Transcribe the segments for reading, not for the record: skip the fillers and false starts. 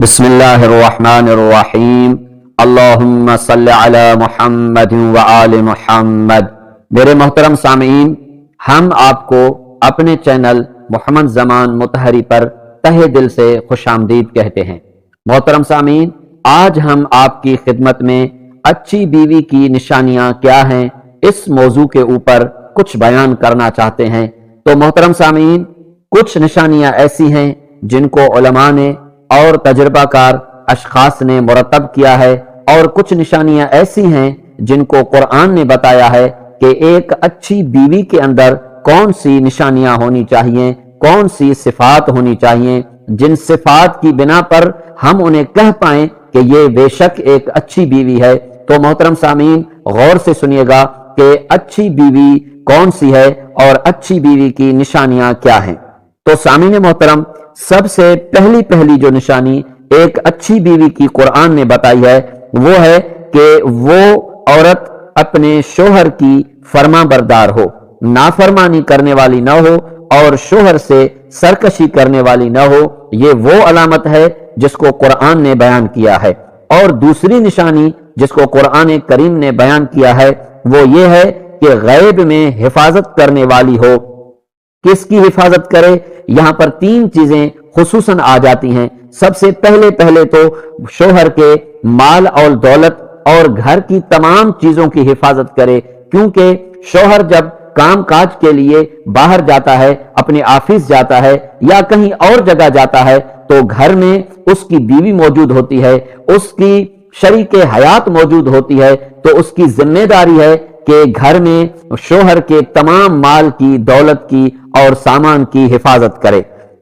بسم اللہ الرحمن الرحیم اللہم صلی علی محمد وآل محمد۔ میرے محترم سامعین، ہم آپ کو اپنے چینل محمد زمان مطہری پر تہہ دل سے خوش آمدید کہتے ہیں۔ محترم سامعین، آج ہم آپ کی خدمت میں اچھی بیوی کی نشانیاں کیا ہیں اس موضوع کے اوپر کچھ بیان کرنا چاہتے ہیں۔ تو محترم سامعین، کچھ نشانیاں ایسی ہیں جن کو علماء نے اور تجربہ کار اشخاص نے مرتب کیا ہے، اور کچھ نشانیاں ایسی ہیں جن کو قرآن نے بتایا ہے کہ ایک اچھی بیوی کے اندر کون سی نشانیاں ہونی چاہیے، کون سی صفات ہونی چاہیے، جن صفات کی بنا پر ہم انہیں کہہ پائیں کہ یہ بے شک ایک اچھی بیوی ہے۔ تو محترم سامعین، غور سے سنیے گا کہ اچھی بیوی کون سی ہے اور اچھی بیوی کی نشانیاں کیا ہیں۔ تو سامعین محترم، سب سے پہلی جو نشانی ایک اچھی بیوی کی قرآن نے بتائی ہے وہ ہے کہ وہ عورت اپنے شوہر کی فرما بردار ہو، نافرمانی کرنے والی نہ ہو اور شوہر سے سرکشی کرنے والی نہ ہو۔ یہ وہ علامت ہے جس کو قرآن نے بیان کیا ہے۔ اور دوسری نشانی جس کو قرآن کریم نے بیان کیا ہے وہ یہ ہے کہ غیب میں حفاظت کرنے والی ہو۔ کس کی حفاظت کرے؟ یہاں پر تین چیزیں خصوصاً آ جاتی ہیں۔ سب سے پہلے تو شوہر کے مال اور دولت اور گھر کی تمام چیزوں کی حفاظت کرے، کیونکہ شوہر جب کام کاج کے لیے باہر جاتا ہے، اپنے آفس جاتا ہے یا کہیں اور جگہ جاتا ہے، تو گھر میں اس کی بیوی موجود ہوتی ہے، اس کی شریک حیات موجود ہوتی ہے، تو اس کی ذمہ داری ہے کہ گھر میں شوہر کے تمام مال کی، دولت کی اور سامان کی حفاظت کرے۔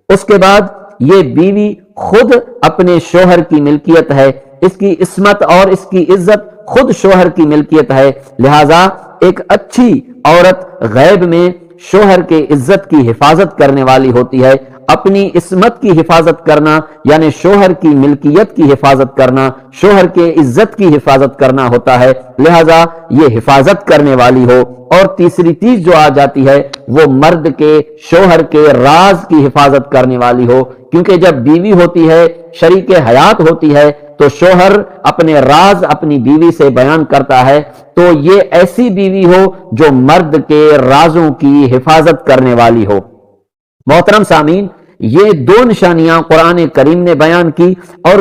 اس کے بعد یہ بیوی خود اپنے شوہر کی ملکیت ہے، اس کی عصمت اور اس کی عزت خود شوہر کی ملکیت ہے، لہذا ایک اچھی عورت غیب میں شوہر کے عزت کی حفاظت کرنے والی ہوتی ہے۔ اپنی عصمت کی حفاظت کرنا یعنی شوہر کی ملکیت کی حفاظت کرنا، شوہر کے عزت کی حفاظت کرنا ہوتا ہے، لہذا یہ حفاظت کرنے والی ہو۔ اور تیسری چیز جو آ جاتی ہے وہ مرد کے، شوہر کے راز کی حفاظت کرنے والی ہو، کیونکہ جب بیوی ہوتی ہے، شریک حیات ہوتی ہے، تو شوہر اپنے راز اپنی بیوی سے بیان کرتا ہے، تو یہ ایسی بیوی ہو جو مرد کے رازوں کی حفاظت کرنے والی ہو۔ محترم سامعین، یہ دو نشانیاں قرآن کریم نے بیان کی اور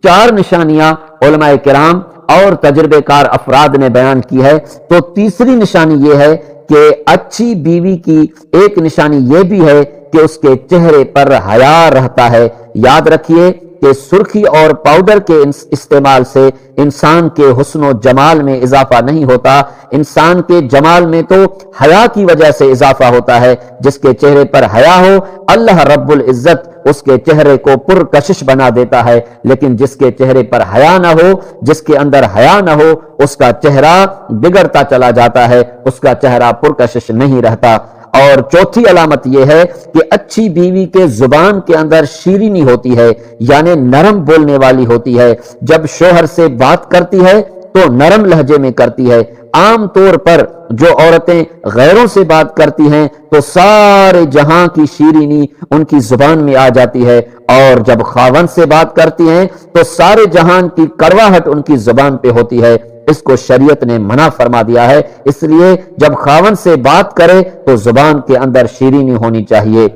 چار نشانیاں علماء کرام اور تجربے کار افراد نے بیان کی ہے۔ تو تیسری نشانی یہ ہے کہ اچھی بیوی کی ایک نشانی یہ بھی ہے کہ اس کے چہرے پر حیا رہتا ہے۔ یاد رکھیے کہ سرخی اور پاؤڈر کے استعمال سے انسان کے حسن و جمال میں اضافہ نہیں ہوتا، انسان کے جمال میں تو حیا کی وجہ سے اضافہ ہوتا ہے۔ جس کے چہرے پر حیا ہو، اللہ رب العزت اس کے چہرے کو پرکشش بنا دیتا ہے، لیکن جس کے چہرے پر حیا نہ ہو، جس کے اندر حیا نہ ہو، اس کا چہرہ بگڑتا چلا جاتا ہے، اس کا چہرہ پرکشش نہیں رہتا۔ اور چوتھی علامت یہ ہے کہ اچھی بیوی کے زبان کے اندر شیرینی ہوتی ہے، یعنی نرم بولنے والی ہوتی ہے۔ جب شوہر سے بات کرتی ہے تو نرم لہجے میں کرتی ہے۔ عام طور پر جو عورتیں غیروں سے بات کرتی ہیں تو سارے جہاں کی شیرینی ان کی زبان میں آ جاتی ہے، اور جب خاوند سے بات کرتی ہیں تو سارے جہان کی کڑواہٹ ان کی زبان پہ ہوتی ہے۔ اس کو شریعت نے منع فرما دیا ہے، اس لیے جب خاوند سے بات کرے تو زبان کے اندر شیرینی ہونی چاہیے۔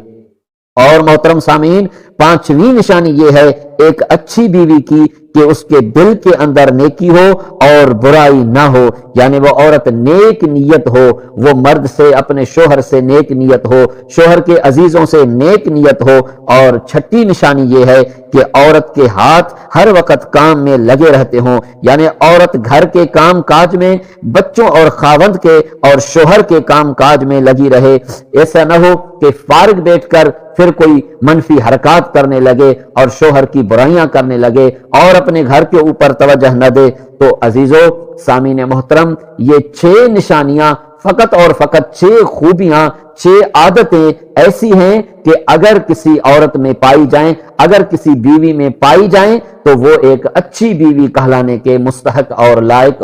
اور محترم سامعین، پانچویں نشانی یہ ہے ایک اچھی بیوی کی کہ اس کے دل کے اندر نیکی ہو اور برائی نہ ہو، یعنی وہ عورت نیک نیت ہو، وہ مرد سے، اپنے شوہر سے نیک نیت ہو، شوہر کے عزیزوں سے نیک نیت ہو۔ اور چھٹی نشانی یہ ہے کہ عورت کے ہاتھ ہر وقت کام میں لگے رہتے ہوں، یعنی عورت گھر کے کام کاج میں، بچوں اور خاوند کے اور شوہر کے کام کاج میں لگی رہے۔ ایسا نہ ہو کہ فارغ بیٹھ کر پھر کوئی منفی حرکات کرنے لگے اور شوہر کی برائیاں کرنے لگے اور اپنے گھر کے اوپر توجہ نہ دے۔ تو عزیزو، سامعین محترم، یہ 6 نشانیاں فقط اور فقط 6 خوبیاں، 6 عادتیں ایسی ہیں کہ اگر کسی عورت میں پائی جائیں، اگر کسی بیوی میں پائی جائیں تو وہ ایک اچھی بیوی کہلانے کے مستحق اور لائق